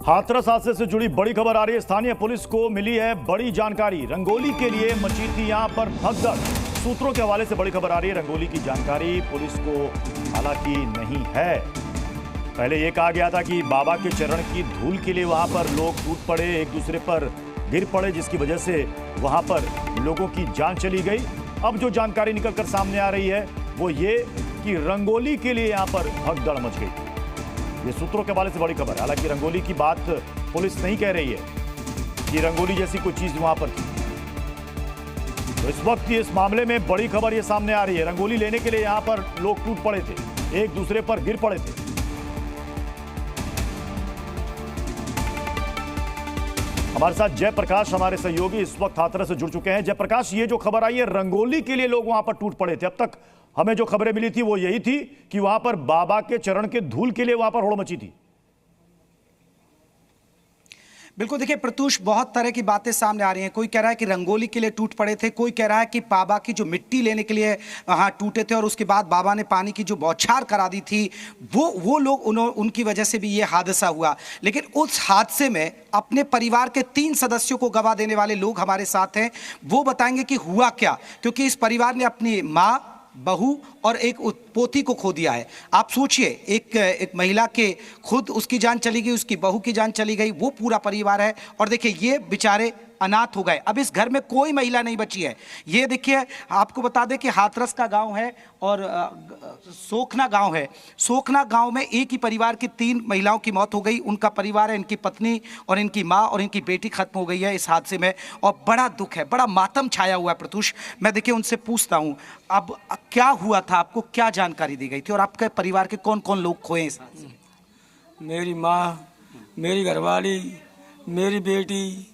हाथरस हादसे से जुड़ी बड़ी खबर आ रही है। स्थानीय पुलिस को मिली है बड़ी जानकारी। रंगोली के लिए मची थी यहां पर भगदड़। सूत्रों के हवाले से बड़ी खबर आ रही है। रंगोली की जानकारी पुलिस को हालांकि नहीं है। पहले यह कहा गया था कि बाबा के चरण की धूल के लिए वहां पर लोग टूट पड़े, एक दूसरे पर गिर पड़े, जिसकी वजह से वहां पर लोगों की जान चली गई। अब जो जानकारी निकलकर सामने आ रही है वो ये कि रंगोली के लिए यहां पर भगदड़ मच गई। ये सूत्रों के हवाले से बड़ी खबर है। हालांकि रंगोली की बात पुलिस नहीं कह रही है कि रंगोली जैसी कोई चीज वहां पर थी। तो इस वक्त इस मामले में बड़ी खबर ये सामने आ रही है। रंगोली लेने के लिए यहां पर लोग टूट पड़े थे, एक दूसरे पर गिर पड़े थे। हमारे साथ जयप्रकाश, हमारे सहयोगी, इस वक्त हाथरस से जुड़ चुके हैं। जयप्रकाश, ये जो खबर आई है रंगोली के लिए लोग वहां पर टूट पड़े थे, अब तक हमें जो खबरें मिली थी वो यही थी कि वहां पर बाबा के चरण के धूल के लिए वहां पर होड़ मची थी। बिल्कुल, देखिए प्रत्यूष, बहुत तरह की बातें सामने आ रही हैं। कोई कह रहा है कि रंगोली के लिए टूट पड़े थे, कोई कह रहा है कि बाबा की जो मिट्टी लेने के लिए वहाँ टूटे थे और उसके बाद बाबा ने पानी की जो बौछार करा दी थी वो लोग उनकी वजह से भी ये हादसा हुआ। लेकिन उस हादसे में अपने परिवार के 3 सदस्यों को गवा देने वाले लोग हमारे साथ हैं। वो बताएंगे कि हुआ क्या, क्योंकि इस परिवार ने अपनी माँ, बहू और एक पोती को खो दिया है। आप सोचिए, एक महिला के खुद उसकी जान चली गई, उसकी बहू की जान चली गई, वो पूरा परिवार है। और देखिए ये बेचारे अनाथ हो गए। अब इस घर में कोई महिला नहीं बची है। ये देखिए, आपको बता दें कि हाथरस का गांव है और सोखना गांव है। सोखना गांव में एक ही परिवार की 3 महिलाओं की मौत हो गई। उनका परिवार है, इनकी पत्नी और इनकी माँ और इनकी बेटी खत्म हो गई है इस हादसे में। और बड़ा दुख है, बड़ा मातम छाया हुआ है प्रत्युष। मैं देखिए उनसे पूछता हूँ, अब क्या हुआ था, आपको क्या जानकारी दी गई थी और आपके परिवार के कौन कौन लोग खोए इस हादसे में? मेरी माँ, मेरी घरवाली, मेरी बेटी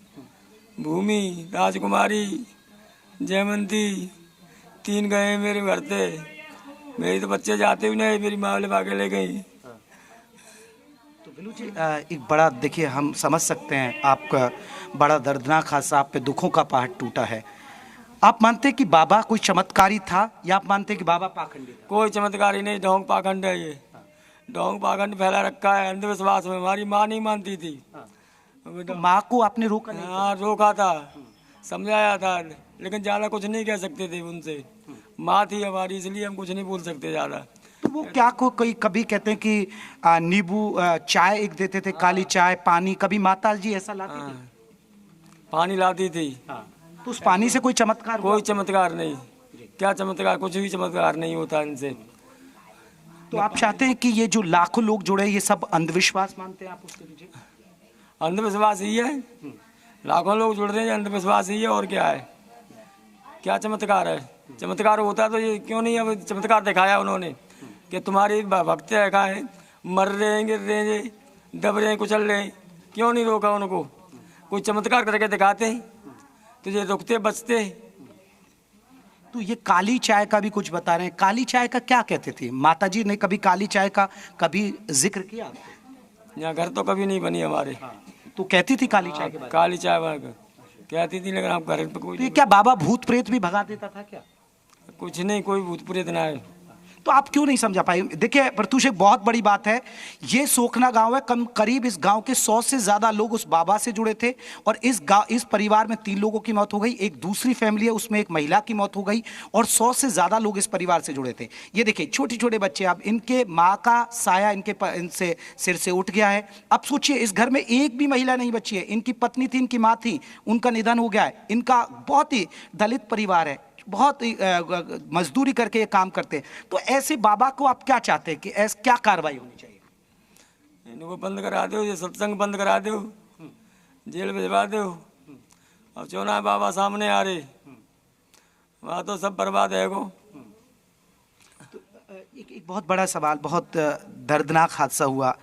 भूमि, राजकुमारी, जयमंती, 3 गए मेरे घर से। मेरे तो बच्चे जाते भी नहीं, मेरी माँ ले भागे ले गई। तो बिल्लू जी, एक बड़ा, देखिए हम समझ सकते हैं आपका बड़ा दर्दनाक हादसा, आप पे दुखों का पहाड़ टूटा है। आप मानते हैं कि बाबा कोई चमत्कारी था या आप मानते हैं कि बाबा पाखंडी था? कोई चमत्कारी नहीं, ढोंग पाखंड है ये। ढोंग पाखंड फैला रखा है अंधविश्वास में। हमारी माँ नहीं मानती थी। तो माँ को आपने रोका नहीं? हाँ, रोका था, समझाया था, लेकिन ज़्यादा कुछ नहीं कह सकते थे उनसे। माँ थी हमारी, इसलिए हम कुछ नहीं बोल सकते ज़्यादा। तो वो क्या कोई कभी कहते हैं कि नींबू चाय एक देते थे, काली चाय, पानी, कभी माता जी ऐसा लाती थी? पानी लाती थी। तो उस पानी से कोई चमत्कार? कोई चमत्कार नहीं। क्या चमत्कार, कुछ भी चमत्कार नहीं होता इनसे। तो आप चाहते हैं कि ये जो लाखों लोग जुड़े, ये सब अंधविश्वास मानते हैं आप उसके पीछे? अंधविश्वास ही है। लाखों लोग जुड़ रहे हैं, अंधविश्वास ही है, और क्या है? क्या चमत्कार है? चमत्कार होता तो ये क्यों नहीं? अब चमत्कार दिखाया उन्होंने कि तुम्हारी भक्त है, मर रहे हैं, गिर रहे हैं, दब रहे हैं, कुचल रहे हैं, क्यों नहीं रोका उनको? कोई चमत्कार करके दिखाते तो ये रुकते, बचते। तो ये काली चाय का भी कुछ बता रहे हैं, काली चाय का क्या कहते थे? माता जी ने कभी काली चाय का कभी जिक्र किया? यहाँ घर तो कभी नहीं बनी हमारे। तो कहती थी काली चाय के बारे में? काली चाय कहती थी, लेकिन आप घर पे कोई। तो ये क्या बाबा भूत प्रेत भी भगा देता था क्या? कुछ नहीं, कोई भूत प्रेत ना है। तो आप क्यों नहीं समझा पाए? देखिए प्रत्युष, एक बहुत बड़ी बात है, ये सोखना गांव है, करीब इस गांव के 100 से ज्यादा लोग उस बाबा से जुड़े थे। और इस परिवार में 3 लोगों की मौत हो गई, एक दूसरी फैमिली है उसमें एक महिला की मौत हो गई, और 100 से ज्यादा लोग इस परिवार से जुड़े थे। ये देखिए छोटे छोटे बच्चे, अब इनके माँ का साया इनसे सिर से उठ गया है। अब सोचिए, इस घर में एक भी महिला नहीं बची है। इनकी पत्नी थी, इनकी माँ थी, उनका निधन हो गया है। इनका बहुत ही दलित परिवार है, बहुत मजदूरी करके ये काम करते हैं। तो ऐसे बाबा को आप क्या चाहते हैं कि ऐसे क्या कार्रवाई होनी चाहिए? इनको बंद करा दो, ये सत्संग बंद करा दो, जेल भिजवा दो। अब चौना बाबा सामने आ रहे, वहाँ तो सब बर्बाद है को। तो एक बहुत बड़ा सवाल, बहुत दर्दनाक हादसा हुआ,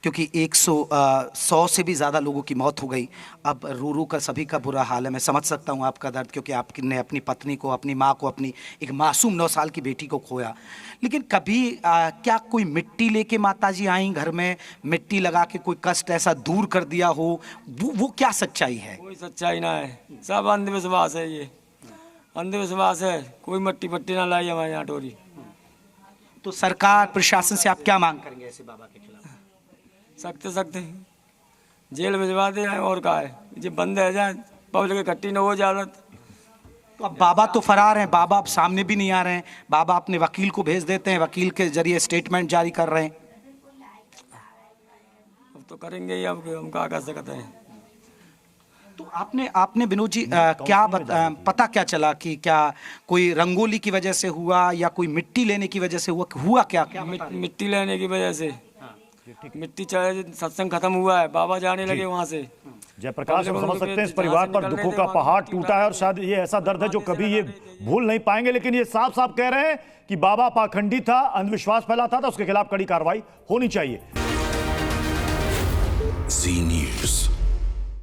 क्योंकि 100 से भी ज़्यादा लोगों की मौत हो गई। अब रो रो कर सभी का बुरा हाल है। मैं समझ सकता हूँ आपका दर्द, क्योंकि आपने अपनी पत्नी को, अपनी माँ को, अपनी एक मासूम 9 साल की बेटी को खोया। लेकिन कभी क्या कोई मिट्टी लेके माता जी आई घर में, मिट्टी लगा के कोई कष्ट ऐसा दूर कर दिया हो? वो क्या सच्चाई है? कोई सच्चाई ना है, सब अंधविश्वास है। ये अंधविश्वास है। कोई मट्टी पट्टी ना लाई हमारे यहाँ टोरी। तो सरकार प्रशासन से आप क्या मांग करेंगे ऐसे बाबा के खिलाफ? सख्त सख्त जेल भिजवा दे और का है, ये बंद है जाए, पब्लिक इकट्ठी न हो ज्यादा। तो अब बाबा तो फरार हैं, बाबा अब सामने भी नहीं आ रहे हैं, बाबा अपने वकील को भेज देते हैं, वकील के जरिए स्टेटमेंट जारी कर रहे हैं। अब तो करेंगे ही, अब हम क्या कर सकते हैं। तो आपने विनोद जी पता क्या चला कि क्या कोई रंगोली की वजह से हुआ या कोई मिट्टी लेने की वजह से हुआ क्या क्या मिट्टी लेने की वजह से, मिट्टी चाहे सत्संग खत्म हुआ है, बाबा जाने लगे वहाँ से। जयप्रकाश, हम समझ सकते हैं इस परिवार पर दुखों का पहाड़ टूटा है और शायद ये ऐसा दर्द है जो कभी ये भूल नहीं पाएंगे, लेकिन ये साफ साफ कह रहे हैं कि बाबा पाखंडी था, अंधविश्वास फैलाता था, उसके खिलाफ कड़ी कार्रवाई होनी चाहिए।